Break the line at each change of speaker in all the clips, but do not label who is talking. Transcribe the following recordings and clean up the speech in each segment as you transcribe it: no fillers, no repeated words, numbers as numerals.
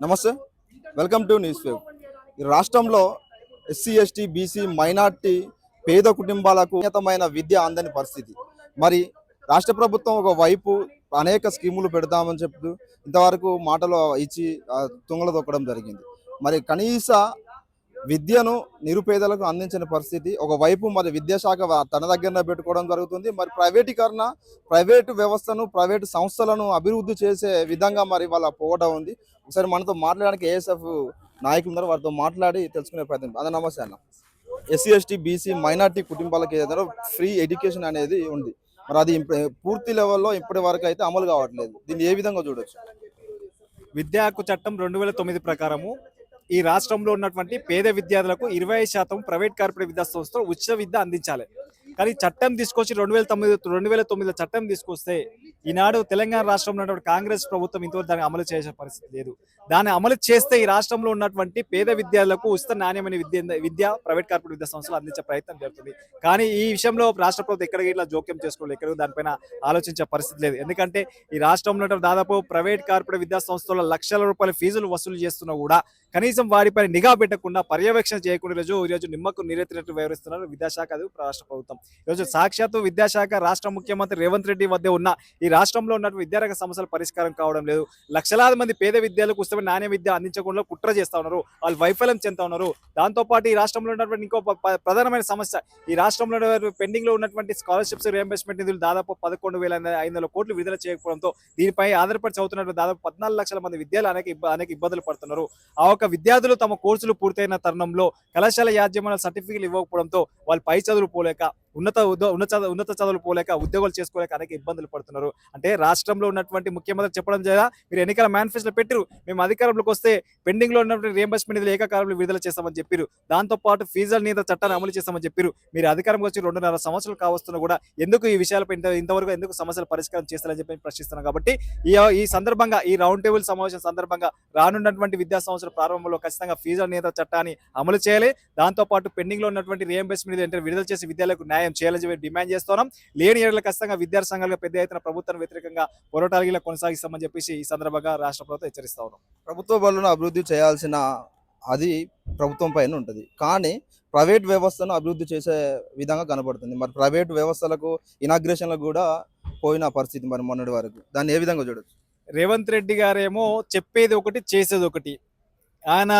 నమస్తే, welcome to news wave. ఈ రాష్ట్రంలో ఎస్సీ ఎస్టీ బీసీ మైనార్టీ పేద కుటుంబాలకు ఉన్నతమైన విద్య అందని పరిస్థితి. మరి రాష్ట్ర ప్రభుత్వం ఒకవైపు అనేక స్కీములు పెడతామని చెప్తూ ఇంతవరకు మాటలు ఇచ్చి తుంగలు తొక్కడం జరిగింది. మరి కనీస విద్యను నిరుపేదలకు అందించిన పరిస్థితి. ఒకవైపు మరి విద్యాశాఖ తన దగ్గరనే పెట్టుకోవడం జరుగుతుంది. మరి ప్రైవేటీకరణ, ప్రైవేటు వ్యవస్థను, ప్రైవేటు సంస్థలను అభివృద్ధి చేసే విధంగా మరి వాళ్ళ పోవడం ఉంది. ఒకసారి మనతో మాట్లాడడానికి ఏఎస్ఎఫ్ నాయకులు ఉన్నారు, వారితో మాట్లాడి తెలుసుకునే ప్రయత్నం. అదే నమస్తే అన్న. ఎస్సీ ఎస్టీ బీసీ మైనార్టీ కుటుంబాలకు ఏదైనా ఫ్రీ ఎడ్యుకేషన్ అనేది ఉంది. మరి అది పూర్తి లెవెల్లో ఇప్పటి వరకు అయితే అమలు కావట్లేదు. దీన్ని ఏ విధంగా చూడొచ్చు?
విద్యా హక్కు చట్టం 2009 ప్రకారము ఈ రాష్ట్రంలో ఉన్నటువంటి పేద విద్యార్థులకు 25% ప్రైవేట్ కార్పొరేట్ విద్యా సంస్థలు ఉచిత విద్య అందించాలి. కానీ చట్టం తీసుకొచ్చి 2009 చట్టం తీసుకొస్తే ఈనాడు తెలంగాణ రాష్ట్రంలో ఉన్నటువంటి కాంగ్రెస్ ప్రభుత్వం ఇంతవరకు దాన్ని అమలు చేసే పరిస్థితి లేదు. దాన్ని అమలు చేస్తే ఈ రాష్ట్రంలో ఉన్నటువంటి పేద విద్యార్థులకు ఉచిత నాణ్యమైన విద్య ప్రైవేట్ కార్పొరేట్ విద్యా సంస్థలు అందించే ప్రయత్నం జరుగుతుంది. కానీ ఈ విషయంలో రాష్ట్ర ప్రభుత్వం ఎక్కడికి ఇట్లా జోక్యం చేసుకోలేదు, ఎక్కడ దానిపైన ఆలోచించే పరిస్థితి లేదు. ఎందుకంటే ఈ రాష్ట్రంలో దాదాపు ప్రైవేట్ కార్పొరేట్ విద్యా సంస్థల లక్షల రూపాయల ఫీజులు వసూలు చేస్తున్నా కూడా కనీసం వారిపై నిఘా పెట్టకుండా, పర్యవేక్షణ చేయకుండా ఈరోజు నిమ్మకు నీరెత్తినట్టు వ్యవహరిస్తున్నారు విద్యాశాఖ, అది రాష్ట్ర ప్రభుత్వం. ఈరోజు సాక్షాత్తు విద్యాశాఖ రాష్ట్ర ముఖ్యమంత్రి రేవంత్ రెడ్డి వద్ద ఉన్న ఈ రాష్ట్రంలో ఉన్నటువంటి విద్యారంగ సమస్యల పరిష్కారం కావడం లేదు. లక్షలాది మంది పేద విద్యార్థులకు ఉచితమైన నాణ్య విద్య అందించకుండా కుట్ర చేస్తా ఉన్నారు, వాళ్ళు వైఫల్యం చెందుతా ఉన్నారు. దాంతోపాటు ఈ రాష్ట్రంలో ఉన్నటువంటి ఇంకో ప్రధానమైన సమస్య, ఈ రాష్ట్రంలో పెండింగ్ లో ఉన్నటువంటి స్కాలర్షిప్స్ రియంబర్స్మెంట్ నిధులు దాదాపు 11,500 కోట్లు విడుదల చేయకపోవడంతో దీనిపై ఆధారపడి చదువుతున్నటువంటి దాదాపు 14 లక్షల మంది విద్యార్థులు అనేక ఇబ్బందులు పడుతున్నారు. ఆ ఒక విద్యార్థులు తమ కోర్సులు పూర్తయిన తరుణంలో కళాశాల యాజమాన్యాలు సర్టిఫికెట్లు ఇవ్వకపోవడంతో వాళ్ళు పై చదువులు పోలేక, ఉన్నత చదువులు పోలేక, ఉద్యోగాలు చేసుకోలేక అనేక ఇబ్బందులు పడుతున్నారు. అంటే రాష్ట్రంలో ఉన్నటువంటి ముఖ్యమంత్రి చెప్పడం చేయాలా, మీరు ఎన్నికల మేనిఫెస్టోలో పెట్టిరు, మేము అధికారంలోకి వస్తే పెండింగ్ లో ఉన్నటువంటి రియంబర్స్మెంట్ నిధులు ఏకకాలంలో విడుదల చేస్తామని చెప్పారు. దాంతోపాటు ఫీజుల నియంత్రణ చట్టాన్ని అమలు చేస్తామని చెప్పారు. మీరు అధికారంకి వచ్చి 2.5 సంవత్సరాలు కావస్తున్నా కూడా ఎందుకు ఈ విషయాలపై ఇంతవరకు ఎందుకు సమస్యలు పరిష్కారం చేస్తారని చెప్పి ప్రశ్నిస్తున్నాం. కాబట్టి ఈ సందర్భంగా, ఈ రౌండ్ టేబుల్ సమావేశం సందర్భంగా రానున్నటువంటి విద్యా సంవత్సరం ప్రారంభంలో ఖచ్చితంగా ఫీజుల నియంత్రణ చట్టాన్ని అమలు చేయాలి. దాంతోపాటు పెండింగ్ లో ఉన్నటువంటి రియంబర్స్మెంట్ నిధులు విడుదల చేసి విద్యార్థులకు న్యాయం చేయాలని చెప్పి డిమాండ్ చేస్తున్నాం. లేని ఏళ్ల ఖచ్చితంగా విద్యార్థి సంఘాలుగా పెద్ద ఎత్తున ప్రభుత్వానికి వ్యతిరేకంగా పోరాటాలు కొనసాగిస్తామని చెప్పేసి ఈ సందర్భంగా రాష్ట్ర ప్రభుత్వం హెచ్చరిస్తా ఉన్నాం.
ప్రభుత్వ బడులను అభివృద్ధి చేయాల్సిన అది ప్రభుత్వం పైన ఉంటుంది, కానీ ప్రైవేట్ వ్యవస్థను అభివృద్ధి చేసే విధంగా కనబడుతుంది. మరి ప్రైవేట్ వ్యవస్థలకు ఇనాగ్రేషన్లకు కూడా పోయిన పరిస్థితి మరి మొన్నటి వరకు. దాన్ని ఏ విధంగా చూడొచ్చు?
రేవంత్ రెడ్డి గారేమో చెప్పేది ఒకటి, చేసేది ఒకటి. ఆయన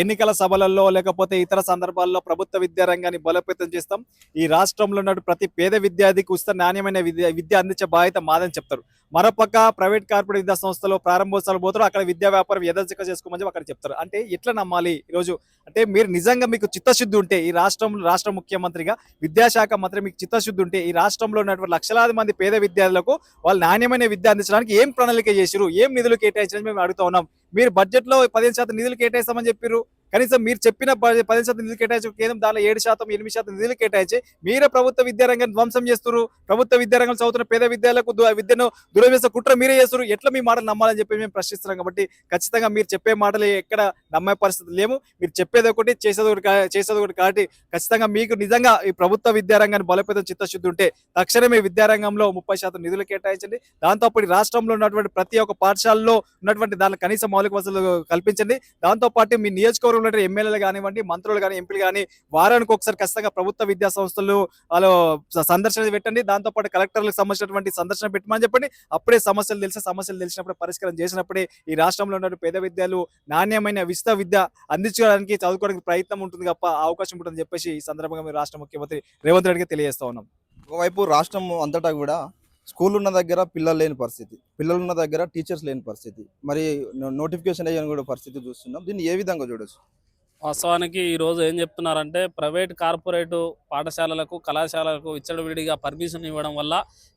ఎన్నికల సభలలో లేకపోతే ఇతర సందర్భాల్లో ప్రభుత్వ విద్యారంగాన్ని బలోపేతం చేస్తాం, ఈ రాష్ట్రంలో ఉన్న ప్రతి పేద విద్యార్థికి ఉచిత నాణ్యమైన విద్య అందించే బాధ్యత మాదని చెప్తారు. మరోపక్క ప్రైవేట్ కార్పొరేట్ విద్యా సంస్థలో ప్రారంభోత్సవాలు పోతారు, అక్కడ విద్యా వ్యాపారం యథాచిక చేసుకోమని అక్కడ చెప్తారు. అంటే ఎట్లా నమ్మాలి ఈరోజు? అంటే మీరు నిజంగా మీకు చిత్తశుద్ధి ఉంటే, ఈ రాష్ట్ర ముఖ్యమంత్రిగా, విద్యాశాఖ మంత్రి మీకు చిత్తశుద్ధి ఉంటే, ఈ రాష్ట్రంలో ఉన్నటువంటి లక్షలాది మంది పేద విద్యార్థులకు వాళ్ళు నాణ్యమైన విద్య అందించడానికి ఏం ప్రణాళిక చేసిరు, ఏం నిధులు కేటాయించారని మేము అడుగుతా ఉన్నాం. మీరు బడ్జెట్ లో 15% నిధులు కేటాయిస్తామని చెప్పారు. కనీసం మీరు చెప్పిన 10% నిధులు కేటాయించు, కేంద్రం దానిలో 7%, 8% నిధులు కేటాయించి మీరే ప్రభుత్వ విద్యారంగాన్ని ధ్వంసం చేస్తున్నారు. ప్రభుత్వ విద్యారంగం చదువుతున్న పేద విద్యార్థులకు విద్యను దురవేసే కుట్ర మీరే చేస్తారు. ఎట్లా మీ మాటలు నమ్మాలని చెప్పి మేము ప్రశ్నిస్తున్నాం. కాబట్టి ఖచ్చితంగా మీరు చెప్పే మాటలు ఎక్కడ నమ్మే పరిస్థితి లేవు. మీరు చెప్పేది ఒకటి, చేసేది ఒకటి. కాబట్టి ఖచ్చితంగా మీకు నిజంగా ఈ ప్రభుత్వ విద్యారంగాన్ని బలోపేతం చిత్తశుద్ధి ఉంటే తక్షణమే విద్యారంగంలో 30% నిధులు కేటాయించండి. దాంతోపాటు రాష్ట్రంలో ఉన్నటువంటి ప్రతి ఒక్క పాఠశాలలో ఉన్నటువంటి దాని కనీస మౌలిక వసతులు కల్పించండి. దాంతోపాటు మీ నియోజకవర్గం ఎమ్మెల్యేలు కానివ్వండి, మంత్రులు కానీ, ఎంపీలు కానీ వారానికి ఒకసారి ఖచ్చితంగా ప్రభుత్వ విద్యా సంస్థలు వాళ్ళు సందర్శన పెట్టండి. దాంతోపాటు కలెక్టర్లకు సంబంధించినటువంటి సందర్శన పెట్టమని చెప్పండి. అప్పుడే సమస్యలు తెలిసినప్పుడు, పరిష్కారం చేసినప్పుడే ఈ రాష్ట్రంలో ఉన్న పేద విద్యాలు నాణ్యమైన ఉచిత విద్య అందించడానికి, చదువుకోవడానికి ప్రయత్నం ఉంటుంది తప్ప అవకాశం ఉంటుందని చెప్పేసి ఈ సందర్భంగా మీరు రాష్ట్ర ముఖ్యమంత్రి రేవంత్ రెడ్డికి తెలియజేస్తా ఉన్నాం.
ఒకవైపు రాష్ట్రం అంతటా కూడా స్కూల్ ఉన్న దగ్గర పిల్లలు లేని పరిస్థితి, పిల్లలు ఉన్న దగ్గర టీచర్స్ లేని పరిస్థితి, మరి నోటిఫికేషన్ అయ్యని కూడా పరిస్థితి చూస్తున్నాం. దీన్ని ఏ విధంగా చూడొచ్చు?
వాస్తవానికి ఈరోజు ఏం చెప్తున్నారంటే, ప్రైవేట్ కార్పొరేటు పాఠశాలలకు, కళాశాలలకు విచ్చలవిడిగా పర్మిషన్ ఇవ్వడం వల్ల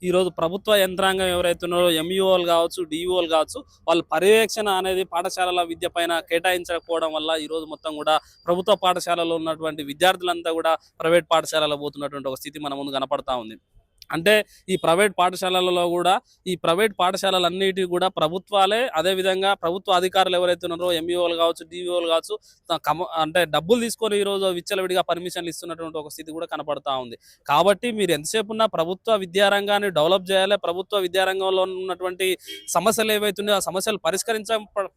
ఈరోజు ప్రభుత్వ యంత్రాంగం ఎవరైతున్నారో, ఎంఈఓలు కావచ్చు, డిఈఓలు కావచ్చు, వాళ్ళ పర్యవేక్షణ అనేది పాఠశాలల విద్య పైన కేటాయించకపోవడం వల్ల ఈరోజు మొత్తం కూడా ప్రభుత్వ పాఠశాలలో ఉన్నటువంటి విద్యార్థులంతా కూడా ప్రైవేట్ పాఠశాలలో పోతున్నటువంటి ఒక స్థితి మన ముందు కనపడతా ఉంది. అంటే ఈ ప్రైవేట్ పాఠశాలలలో కూడా ఈ ప్రైవేట్ పాఠశాలలన్నిటి కూడా ప్రభుత్వాలే, అదే విధంగా ప్రభుత్వ అధికారులు ఎవరైతే ఉన్నారో ఎంఈఓలు కావచ్చు, డిఈఓలు కావచ్చు, అంటే డబ్బులు తీసుకొని ఈరోజు విచ్చలవిడిగా పర్మిషన్లు ఇస్తున్నటువంటి ఒక స్థితి కూడా కనపడతా ఉంది. కాబట్టి మీరు ఎంతసేపు ఉన్నా ప్రభుత్వ విద్యారంగాన్ని డెవలప్ చేయాలి. ప్రభుత్వ విద్యారంగంలో ఉన్నటువంటి సమస్యలు ఏవైతే ఉన్నాయో ఆ సమస్యలు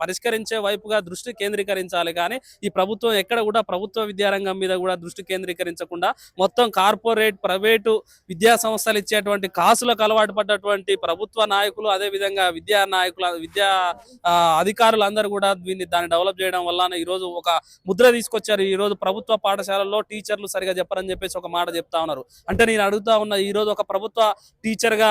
పరిష్కరించే వైపుగా దృష్టి కేంద్రీకరించాలి. కానీ ఈ ప్రభుత్వం ఎక్కడ కూడా ప్రభుత్వ విద్యారంగం మీద కూడా దృష్టి కేంద్రీకరించకుండా మొత్తం కార్పొరేట్ ప్రైవేటు విద్యా సంస్థలు ఇచ్చేటువంటి కాసులకు అలవాటు పడ్డటువంటి ప్రభుత్వ నాయకులు, అదే విధంగా విద్యా నాయకులు, అధికారులు అందరూ కూడా దాన్ని డెవలప్ చేయడం వల్ల ఈరోజు ఒక ముద్ర తీసుకొచ్చారు. ఈ రోజు ప్రభుత్వ పాఠశాలల్లో టీచర్లు సరిగా చెప్పరని చెప్పేసి ఒక మాట చెప్తా ఉన్నారు. అంటే నేను అడుగుతా ఉన్నా, ఈ రోజు ఒక ప్రభుత్వ టీచర్ గా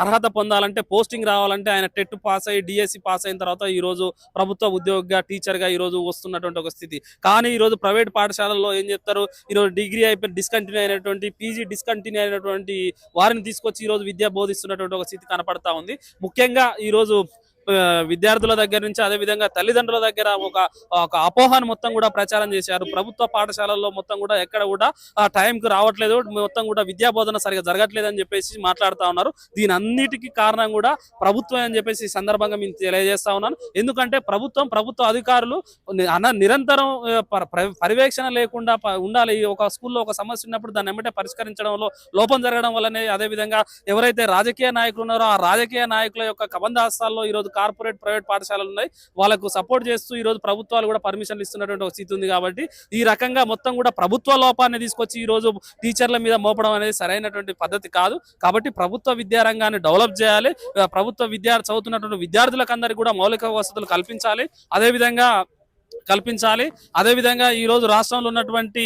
అర్హత పొందాలంటే, పోస్టింగ్ రావాలంటే ఆయన టెట్ పాస్ అయ్యి డిఎస్సి పాస్ అయిన తర్వాత ఈ రోజు ప్రభుత్వ ఉద్యోగిగా టీచర్గా ఈ రోజు వస్తున్నటువంటి ఒక స్థితి. కానీ ఈ రోజు ప్రైవేట్ పాఠశాలల్లో ఏం చెప్తారు, ఈరోజు డిగ్రీ అయిపోయి డిస్కంటిన్యూ అయినటువంటి, పీజీ డిస్కంటిన్యూ అయినటువంటి వారిని తీసుకొచ్చి ఈ రోజు విద్య బోధిస్తున్నటువంటి ఒక స్థితి కనపడతా ఉంది. ముఖ్యంగా ఈ రోజు విద్యార్థుల దగ్గర నుంచి, అదే విధంగా తల్లిదండ్రుల దగ్గర ఒక అపోహను మొత్తం కూడా ప్రచారం చేశారు. ప్రభుత్వ పాఠశాలల్లో మొత్తం కూడా ఎక్కడ కూడా ఆ టైంకి రావట్లేదు, మొత్తం కూడా విద్యా బోధన సరిగా జరగట్లేదు అని చెప్పేసి మాట్లాడుతూ ఉన్నారు. దీని అన్నిటికీ కారణం కూడా ప్రభుత్వం అని చెప్పేసి ఈ సందర్భంగా నేను తెలియజేస్తా ఉన్నాను. ఎందుకంటే ప్రభుత్వ అధికారులు నిరంతరం పర్యవేక్షణ లేకుండా ఉండాలి. ఒక స్కూల్లో ఒక సమస్య ఉన్నప్పుడు దాన్ని ఎమ్మటే పరిష్కరించడంలో లోపం జరగడం వల్లనే, అదే విధంగా ఎవరైతే రాజకీయ నాయకులు ఉన్నారో ఆ రాజకీయ నాయకుల యొక్క కబంధాస్తాల్లో ఈరోజు కార్పొరేట్ ప్రైవేట్ పాఠశాలలు ఉన్నాయి. వాళ్ళకు సపోర్ట్ చేస్తూ ఈ రోజు ప్రభుత్వాలు కూడా పర్మిషన్లు ఇస్తున్నటువంటి ఒక స్థితి ఉంది. కాబట్టి ఈ రకంగా మొత్తం కూడా ప్రభుత్వ లోపాన్ని తీసుకొచ్చి ఈ రోజు టీచర్ల మీద మోపడం అనేది సరైనటువంటి పద్ధతి కాదు. కాబట్టి ప్రభుత్వ విద్యారంగాన్ని డెవలప్ చేయాలి. ప్రభుత్వ చదువుతున్నటువంటి విద్యార్థులకు అందరికీ కూడా మౌలిక వసతులు కల్పించాలి. అదేవిధంగా ఈ రోజు రాష్ట్రంలో ఉన్నటువంటి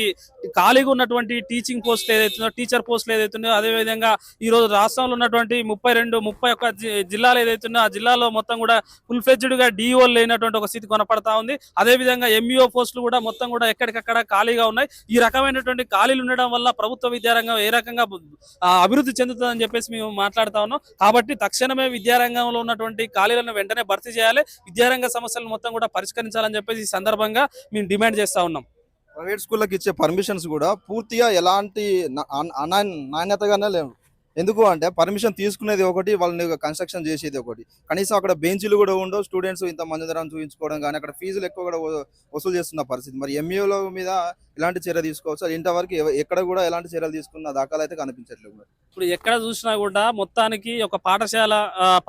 ఖాళీగా ఉన్నటువంటి టీచింగ్ పోస్టులు ఏదైతుందో, టీచర్ పోస్టులు ఏదైతున్నాయో, అదేవిధంగా ఈ రోజు రాష్ట్రంలో ఉన్నటువంటి 31 జిల్లాలు ఏదైతున్నాయో ఆ జిల్లాలో మొత్తం కూడా ఫుల్ ఫ్లెడ్జ్డ్ గా డిఓలు లేనటువంటి ఒక స్థితి కొనపడతా ఉంది. అదేవిధంగా ఎంఈఓ పోస్టులు కూడా మొత్తం కూడా ఎక్కడికక్కడ ఖాళీగా ఉన్నాయి. ఈ రకమైనటువంటి ఖాళీలు ఉండడం వల్ల ప్రభుత్వ విద్యారంగం ఏ రకంగా అభివృద్ధి చెందుతుందని చెప్పేసి మేము మాట్లాడుతా ఉన్నాం. కాబట్టి తక్షణమే విద్యారంగంలో ఉన్నటువంటి ఖాళీలను వెంటనే భర్తీ చేయాలి. విద్యారంగ సమస్యలను మొత్తం కూడా పరిష్కరించాలని చెప్పేసి సందర్భంగా మేము డిమాండ్ చేస్తా ఉన్నాం.
ప్రైవేట్ స్కూళ్ళకి ఇచ్చే పర్మిషన్స్ కూడా పూర్తిగా ఎలాంటి నాణ్యతగానే లేవు. ఎందుకు అంటే పర్మిషన్ తీసుకునేది ఒకటి, వాళ్ళని కన్స్ట్రక్షన్ చేసేది ఒకటి. కనీసం అక్కడ బెంచీలు కూడా ఉండవు, స్టూడెంట్స్ ఇంత మంది ధరం చూపించుకోవడం కానీ, అక్కడ ఫీజులు ఎక్కువ కూడా వసూలు చేస్తున్న పరిస్థితి. మరి ఎంఈఓల మీద ఎలాంటి చర్య తీసుకోవచ్చు? అది ఇంతవరకు ఎక్కడ కూడా ఎలాంటి చర్యలు తీసుకున్న దాఖలు అయితే కనిపించట్లేదు.
ఇప్పుడు ఎక్కడ చూసినా కూడా మొత్తానికి ఒక పాఠశాల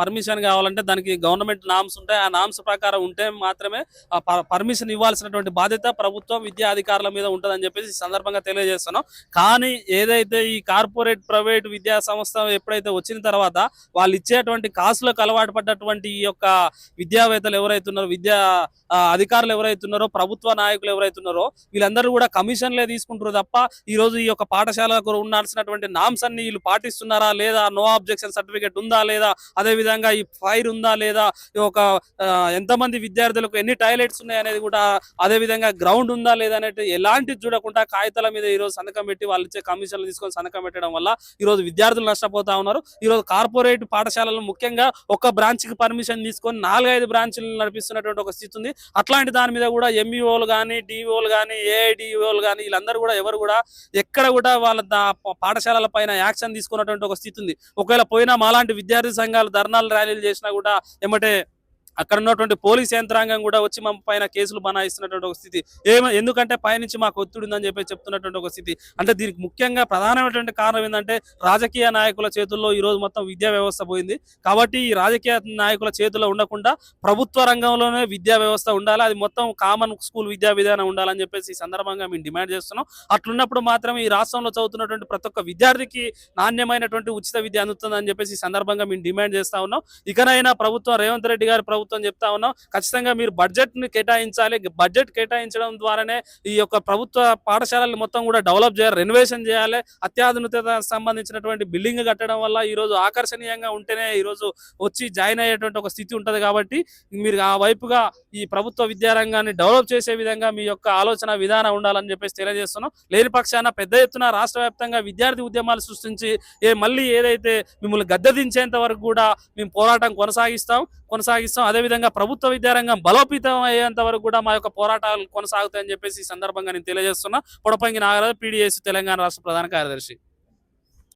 పర్మిషన్ కావాలంటే దానికి గవర్నమెంట్ నామ్స్ ఉంటాయి. ఆ నామ్స్ ప్రకారం ఉంటే మాత్రమే పర్మిషన్ ఇవ్వాల్సినటువంటి బాధ్యత ప్రభుత్వం విద్యా అధికారుల మీద ఉంటుందని చెప్పేసి ఈ సందర్భంగా తెలియజేస్తున్నాం. కానీ ఏదైతే ఈ కార్పొరేట్ ప్రైవేట్ విద్యా సంస్థ ఎప్పుడైతే వచ్చిన తర్వాత వాళ్ళు ఇచ్చేటువంటి కాసులకు అలవాటు పడ్డటువంటి ఈ యొక్క విద్యావేత్తలు ఎవరైతున్నారో, విద్యా అధికారులు ఎవరైతున్నారో, ప్రభుత్వ నాయకులు ఎవరైతున్నారో వీళ్ళందరూ కూడా కమిషన్లే తీసుకుంటారు తప్ప ఈ రోజు ఈ యొక్క పాఠశాలకు ఉండాల్సినటువంటి నామ్స్ అన్ని వీళ్ళు పాటిస్తున్నారా లేదా, నో ఆబ్జెక్షన్ సర్టిఫికేట్ ఉందా లేదా, అదే విధంగా ఈ ఫైర్ ఉందా లేదా, ఒక ఎంతమంది విద్యార్థులకు ఎన్ని టాయిలెట్స్ ఉన్నాయి అనేది కూడా, అదే విధంగా గ్రౌండ్ ఉందా లేదా అనేది ఎలాంటిది చూడకుండా కాగితాల మీద ఈ రోజు సంతకం పెట్టి వాళ్ళు ఇచ్చే కమిషన్లు తీసుకొని సంతకం పెట్టడం వల్ల ఈ రోజు విద్యార్థులు నష్టపోతా ఉన్నారు. ఈ రోజు కార్పొరేట్ పాఠశాలలు ముఖ్యంగా ఒక బ్రాంచ్ కి పర్మిషన్ తీసుకొని 4-5 బ్రాంచ్లు నడిపిస్తున్నటువంటి ఒక స్థితి ఉంది. అట్లాంటి దాని మీద కూడా ఎంఈఓలు కానీ, డిఓలు కానీ, ఏఐడిఓలు కానీ వీళ్ళందరూ కూడా ఎవరు కూడా ఎక్కడ కూడా వాళ్ళ పాఠశాలల పైన యాక్షన్ తీసుకున్నటువంటి ఒక స్థితి ఉంది. ఒకవేళ పోయినా మాలాంటి విద్యార్థి సంఘాలు ధర్నాలు ర్యాలీలు చేసినా కూడా ఏమంటే అక్కడ ఉన్నటువంటి పోలీస్ యంత్రాంగం కూడా వచ్చి మా పైన కేసులు బనాయిస్తున్నటువంటి ఒక స్థితి. ఎందుకంటే పైనుంచి మాకు ఒత్తిడి ఉందని చెప్పి చెప్తున్నటువంటి ఒక స్థితి. అంటే దీనికి ముఖ్యంగా ప్రధానమైనటువంటి కారణం ఏంటంటే రాజకీయ నాయకుల చేతుల్లో ఈ రోజు మొత్తం విద్యా వ్యవస్థ పోయింది. కాబట్టి ఈ రాజకీయ నాయకుల చేతుల్లో ఉండకుండా ప్రభుత్వ రంగంలోనే విద్యా వ్యవస్థ ఉండాలి, అది మొత్తం కామన్ స్కూల్ విద్యా విధానం ఉండాలని చెప్పేసి ఈ సందర్భంగా మేము డిమాండ్ చేస్తున్నాం. అట్లున్నప్పుడు మాత్రమే ఈ రాష్ట్రంలో చదువుతున్నటువంటి ప్రతి ఒక్క విద్యార్థికి నాణ్యమైనటువంటి ఉచిత విద్య అందుతుందని చెప్పేసి ఈ సందర్భంగా మేము డిమాండ్ చేస్తా ఉన్నాం. ఇకనైనా ప్రభుత్వం, రేవంత్ రెడ్డి గారి ప్రభుత్వం చెప్తా ఉన్నాం, ఖచ్చితంగా మీరు బడ్జెట్ ని కేటాయించాలి. బడ్జెట్ కేటాయించడం ద్వారానే ఈ యొక్క ప్రభుత్వ పాఠశాలలు మొత్తం కూడా డెవలప్ చేయాలి, రెనోవేషన్ చేయాలి. అత్యాధునికత సంబంధించినటువంటి బిల్డింగ్ కట్టడం వల్ల ఈ రోజు ఆకర్షణీయంగా ఉంటేనే ఈ రోజు వచ్చి జాయిన్ అయ్యేటువంటి ఒక స్థితి ఉంటది. కాబట్టి మీరు ఆ వైపుగా ఈ ప్రభుత్వ విద్యారంగాన్ని డెవలప్ చేసే విధంగా మీ యొక్క ఆలోచన విధానం ఉండాలని చెప్పేసి తెలియజేస్తున్నాం. లేని పక్షాన పెద్ద ఎత్తున రాష్ట్ర వ్యాప్తంగా విద్యార్థి ఉద్యమాలు సృష్టించి మళ్ళీ ఏదైతే మిమ్మల్ని గద్దెదించేంత వరకు కూడా మేము పోరాటం కొనసాగిస్తాం. అదేవిధంగా ప్రభుత్వ విద్యారంగం బలోపేతం అయ్యేంత వరకు కూడా మా యొక్క పోరాటాలు కొనసాగుతాయని చెప్పేసి ఈ సందర్భంగా నేను తెలియజేస్తున్నా. పొడపంగి నాగరాజు, PDS తెలంగాణ రాష్ట్ర ప్రధాన కార్యదర్శి.